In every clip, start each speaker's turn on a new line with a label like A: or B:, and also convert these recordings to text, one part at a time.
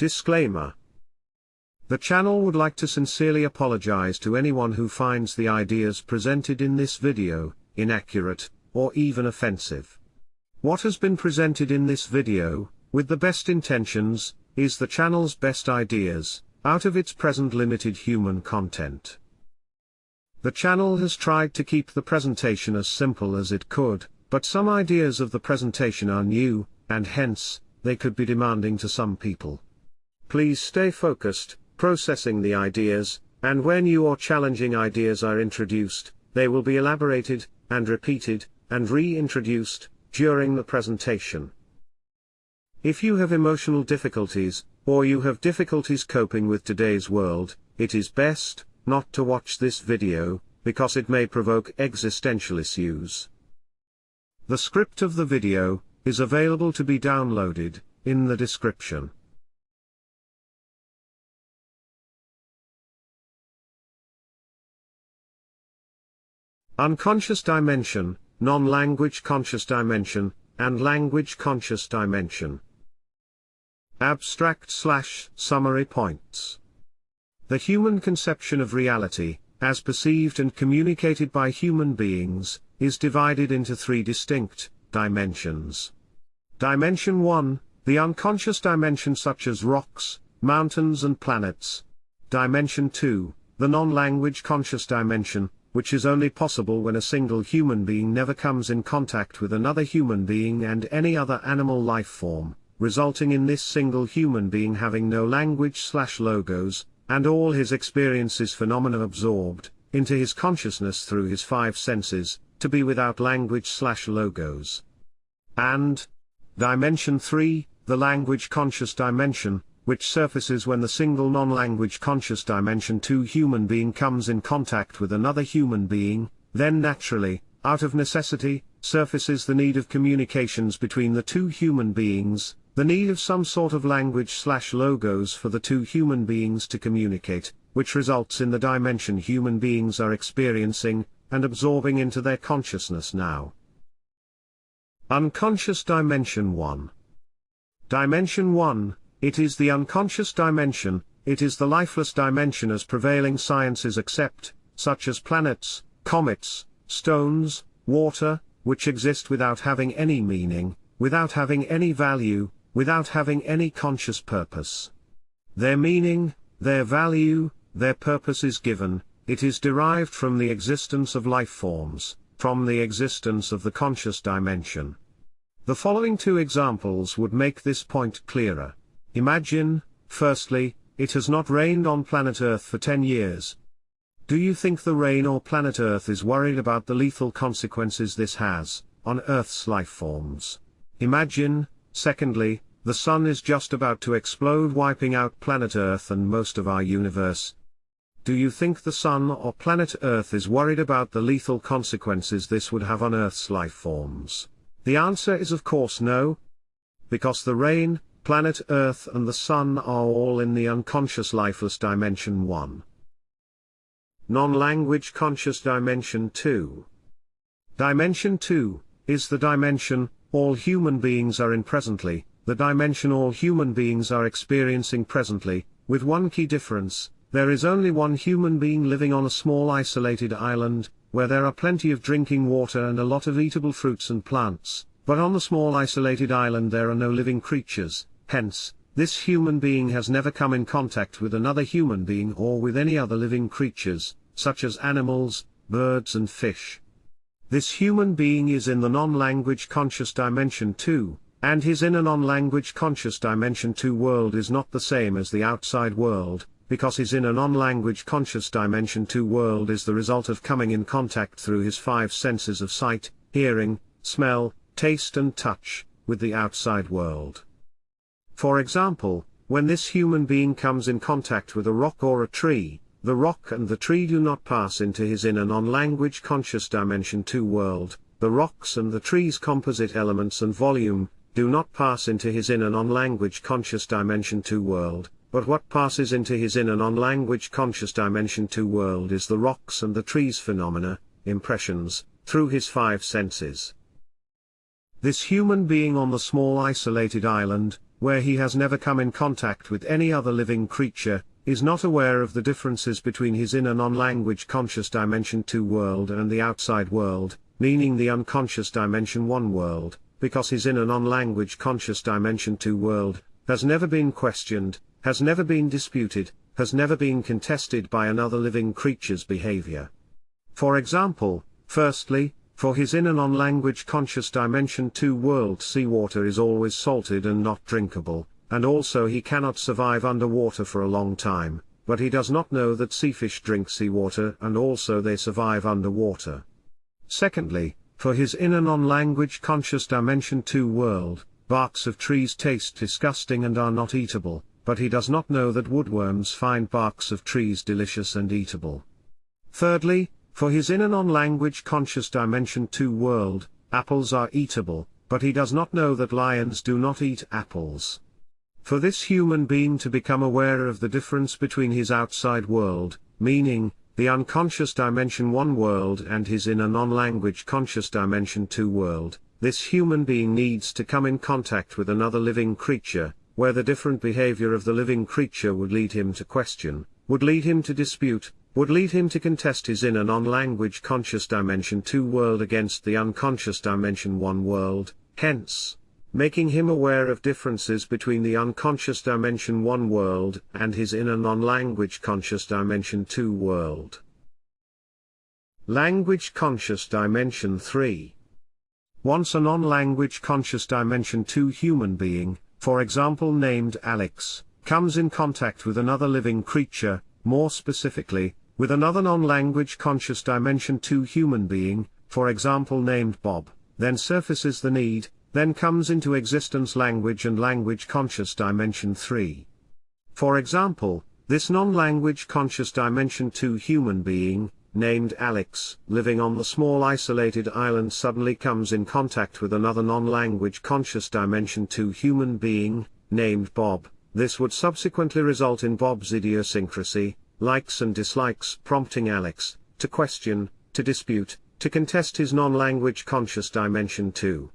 A: Disclaimer. The channel would like to sincerely apologize to anyone who finds the ideas presented in this video inaccurate, or even offensive. What has been presented in this video, with the best intentions, is the channel's best ideas, out of its present limited human content. The channel has tried to keep the presentation as simple as it could, but some ideas of the presentation are new, and hence, they could be demanding to some people. Please stay focused, processing the ideas, and when new or challenging ideas are introduced, they will be elaborated, and repeated, and reintroduced, during the presentation. If you have emotional difficulties, or you have difficulties coping with today's world, it is best not to watch this video, because it may provoke existential issues. The script of the video is available to be downloaded in the description. Unconscious dimension, non-language conscious dimension, and language conscious dimension. Abstract/summary points. The human conception of reality, as perceived and communicated by human beings, is divided into three distinct dimensions. Dimension 1, the unconscious dimension such as rocks, mountains and planets. Dimension 2, the non-language conscious dimension, which is only possible when a single human being never comes in contact with another human being and any other animal life form, resulting in this single human being having no language/logos, and all his experiences phenomena absorbed into his consciousness through his five senses, to be without language/logos. And Dimension 3, the language conscious dimension, which surfaces when the single non-language conscious dimension 2 human being comes in contact with another human being, then naturally, out of necessity, surfaces the need of communications between the two human beings, the need of some sort of language/logos for the two human beings to communicate, which results in the dimension human beings are experiencing, and absorbing into their consciousness now. Unconscious Dimension 1. Dimension 1, it is the unconscious dimension, it is the lifeless dimension as prevailing sciences accept, such as planets, comets, stones, water, which exist without having any meaning, without having any value, without having any conscious purpose. Their meaning, their value, their purpose is given, it is derived from the existence of life forms, from the existence of the conscious dimension. The following two examples would make this point clearer. Imagine, firstly, it has not rained on planet Earth for 10 years. Do you think the rain or planet Earth is worried about the lethal consequences this has on Earth's life forms? Imagine, secondly, the sun is just about to explode, wiping out planet Earth and most of our universe. Do you think the sun or planet Earth is worried about the lethal consequences this would have on Earth's life forms? The answer is of course no. Because the rain, planet Earth and the sun are all in the unconscious lifeless dimension 1. Non-language conscious dimension 2. Dimension 2 is the dimension all human beings are in presently, the dimension all human beings are experiencing presently, with one key difference: there is only one human being living on a small isolated island, where there are plenty of drinking water and a lot of eatable fruits and plants, but on the small isolated island there are no living creatures. Hence, this human being has never come in contact with another human being or with any other living creatures, such as animals, birds and fish. This human being is in the non-language conscious dimension 2, and his inner non-language conscious dimension 2 world is not the same as the outside world, because his inner non-language conscious dimension 2 world is the result of coming in contact through his five senses of sight, hearing, smell, taste and touch, with the outside world. For example, when this human being comes in contact with a rock or a tree, the rock and the tree do not pass into his inner non-language conscious dimension 2 world, the rocks and the tree's composite elements and volume do not pass into his inner non-language conscious dimension 2 world, but what passes into his inner non-language conscious dimension 2 world is the rocks and the tree's phenomena, impressions, through his five senses. This human being on the small isolated island, where he has never come in contact with any other living creature, is not aware of the differences between his inner non-language conscious dimension 2 world and the outside world, meaning the unconscious dimension 1 world, because his inner non-language conscious dimension 2 world has never been questioned, has never been disputed, has never been contested by another living creature's behavior. For example, firstly, for his inner non-language conscious dimension 2 world, seawater is always salted and not drinkable, and also he cannot survive underwater for a long time, but he does not know that seafish drink seawater and also they survive underwater. Secondly, for his inner non-language conscious dimension 2 world, barks of trees taste disgusting and are not eatable, but he does not know that woodworms find barks of trees delicious and eatable. Thirdly, for his inner non-language conscious dimension 2 world, apples are eatable, but he does not know that lions do not eat apples. For this human being to become aware of the difference between his outside world, meaning, the unconscious dimension 1 world and his inner non-language conscious dimension 2 world, this human being needs to come in contact with another living creature, where the different behavior of the living creature would lead him to question, would lead him to dispute, would lead him to contest his inner non-language conscious dimension 2 world against the unconscious dimension 1 world, hence, making him aware of differences between the unconscious dimension 1 world and his inner non-language conscious dimension 2 world. Language conscious dimension 3. Once a non-language conscious dimension 2 human being, for example named Alex, comes in contact with another living creature, more specifically, with another non-language conscious dimension 2 human being, for example named Bob, then surfaces the need, then comes into existence language and language conscious dimension 3. For example, this non-language conscious dimension 2 human being, named Alex, living on the small isolated island suddenly comes in contact with another non-language conscious dimension 2 human being, named Bob. This would subsequently result in Bob's idiosyncrasy, likes and dislikes, prompting Alex to question, to dispute, to contest his non-language conscious dimension 2.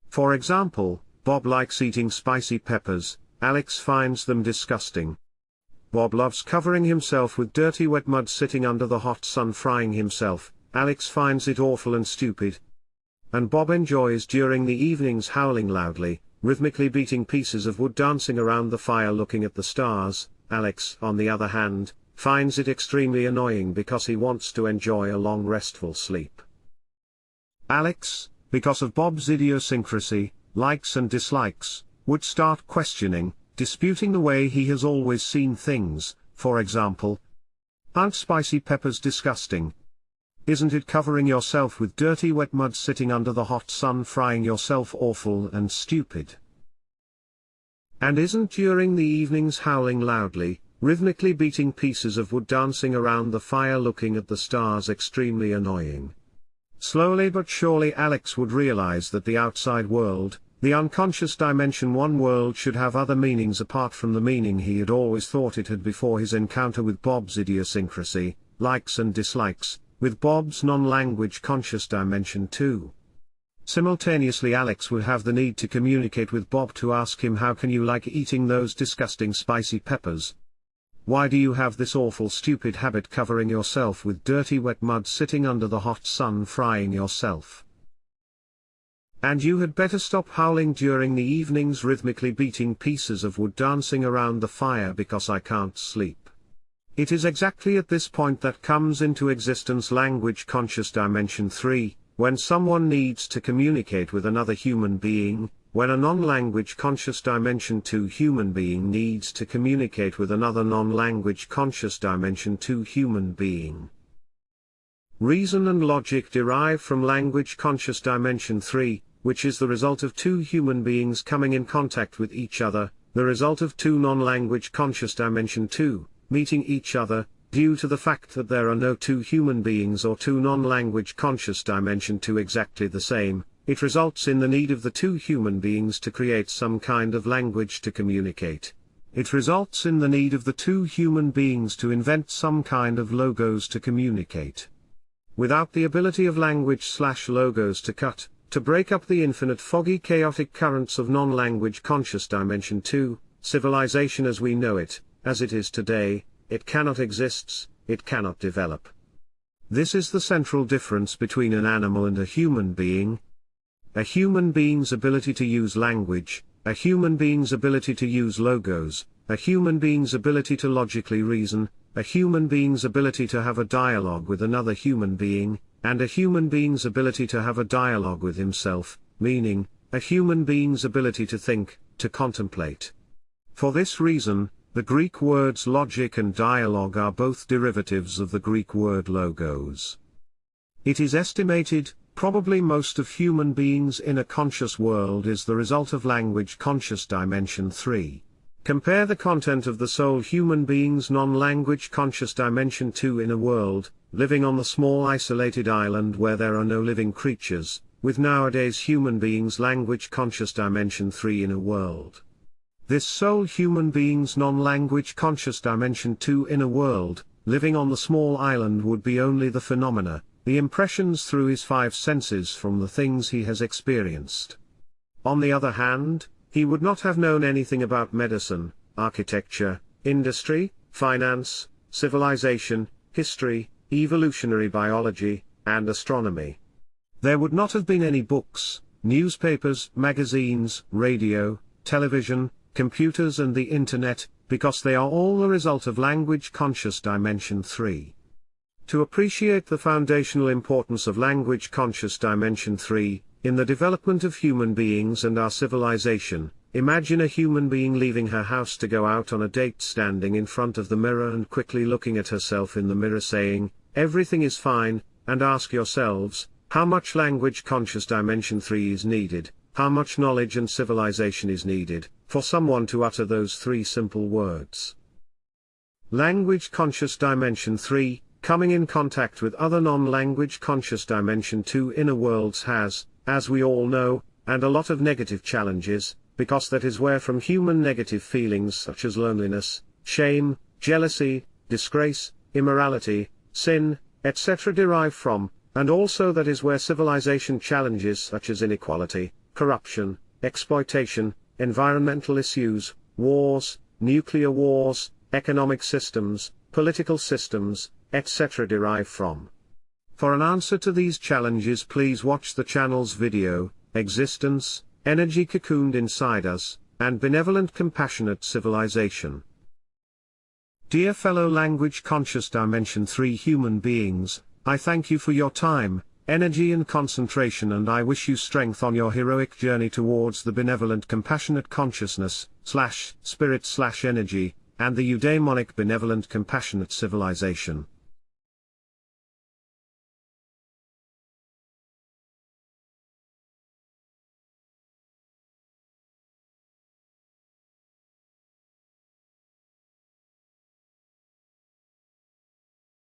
A: For example, Bob likes eating spicy peppers, Alex finds them disgusting. Bob loves covering himself with dirty wet mud sitting under the hot sun frying himself, Alex finds it awful and stupid. And Bob enjoys during the evenings howling loudly, rhythmically beating pieces of wood dancing around the fire looking at the stars, Alex, on the other hand, finds it extremely annoying because he wants to enjoy a long restful sleep. Alex, because of Bob's idiosyncrasy, likes and dislikes, would start questioning, disputing the way he has always seen things, for example, aren't spicy peppers disgusting? Isn't it covering yourself with dirty wet mud sitting under the hot sun frying yourself awful and stupid? And isn't during the evenings howling loudly, rhythmically beating pieces of wood dancing around the fire looking at the stars extremely annoying? Slowly but surely Alex would realize that the outside world, the unconscious dimension 1 world should have other meanings apart from the meaning he had always thought it had before his encounter with Bob's idiosyncrasy, likes and dislikes, with Bob's non-language conscious dimension 2. Simultaneously Alex would have the need to communicate with Bob to ask him, how can you like eating those disgusting spicy peppers? Why do you have this awful stupid habit covering yourself with dirty wet mud sitting under the hot sun frying yourself? And you had better stop howling during the evenings rhythmically beating pieces of wood dancing around the fire because I can't sleep. It is exactly at this point that comes into existence language conscious dimension 3, when someone needs to communicate with another human being, when a non-language conscious dimension 2 human being needs to communicate with another non-language conscious dimension 2 human being. Reason and logic derive from language conscious dimension 3, which is the result of two human beings coming in contact with each other, the result of two non-language conscious dimension 2, meeting each other, due to the fact that there are no two human beings or two non-language conscious dimension 2 exactly the same. It results in the need of the two human beings to create some kind of language to communicate. It results in the need of the two human beings to invent some kind of logos to communicate. Without the ability of language/logos to cut, to break up the infinite foggy chaotic currents of non-language conscious dimension 2, civilization as we know it, as it is today, it cannot exist, it cannot develop. This is the central difference between an animal and a human being. A human being's ability to use language, a human being's ability to use logos, a human being's ability to logically reason, a human being's ability to have a dialogue with another human being, and a human being's ability to have a dialogue with himself, meaning, a human being's ability to think, to contemplate. For this reason, the Greek words logic and dialogue are both derivatives of the Greek word logos. It is estimated, probably most of human beings in a conscious world is the result of language conscious dimension 3. Compare the content of the soul human beings non-language conscious dimension 2 in a world, living on the small isolated island where there are no living creatures, with nowadays human beings language conscious dimension 3 in a world. This soul human beings non-language conscious dimension 2 in a world, living on the small island would be only the phenomena, the impressions through his 5 senses from the things he has experienced. On the other hand, he would not have known anything about medicine, architecture, industry, finance, civilization, history, evolutionary biology, and astronomy. There would not have been any books, newspapers, magazines, radio, television, computers and the internet, because they are all the result of language conscious dimension 3. To appreciate the foundational importance of language conscious dimension 3, in the development of human beings and our civilization, imagine a human being leaving her house to go out on a date standing in front of the mirror and quickly looking at herself in the mirror saying, "Everything is fine," and ask yourselves, how much language conscious dimension 3 is needed, how much knowledge and civilization is needed, for someone to utter those 3 simple words. Language conscious dimension 3, coming in contact with other non-language conscious dimension 2 inner worlds has, as we all know, and a lot of negative challenges, because that is where from human negative feelings such as loneliness, shame, jealousy, disgrace, immorality, sin, etc. derive from, and also that is where civilization challenges such as inequality, corruption, exploitation, environmental issues, wars, nuclear wars, economic systems, political systems, etc. derive from. For an answer to these challenges please watch the channel's video, Existence, Energy Cocooned Inside Us, and Benevolent Compassionate Civilization. Dear fellow language conscious dimension 3 human beings, I thank you for your time, energy and concentration and I wish you strength on your heroic journey towards the benevolent compassionate consciousness, /spirit/energy, and the eudaimonic benevolent compassionate civilization.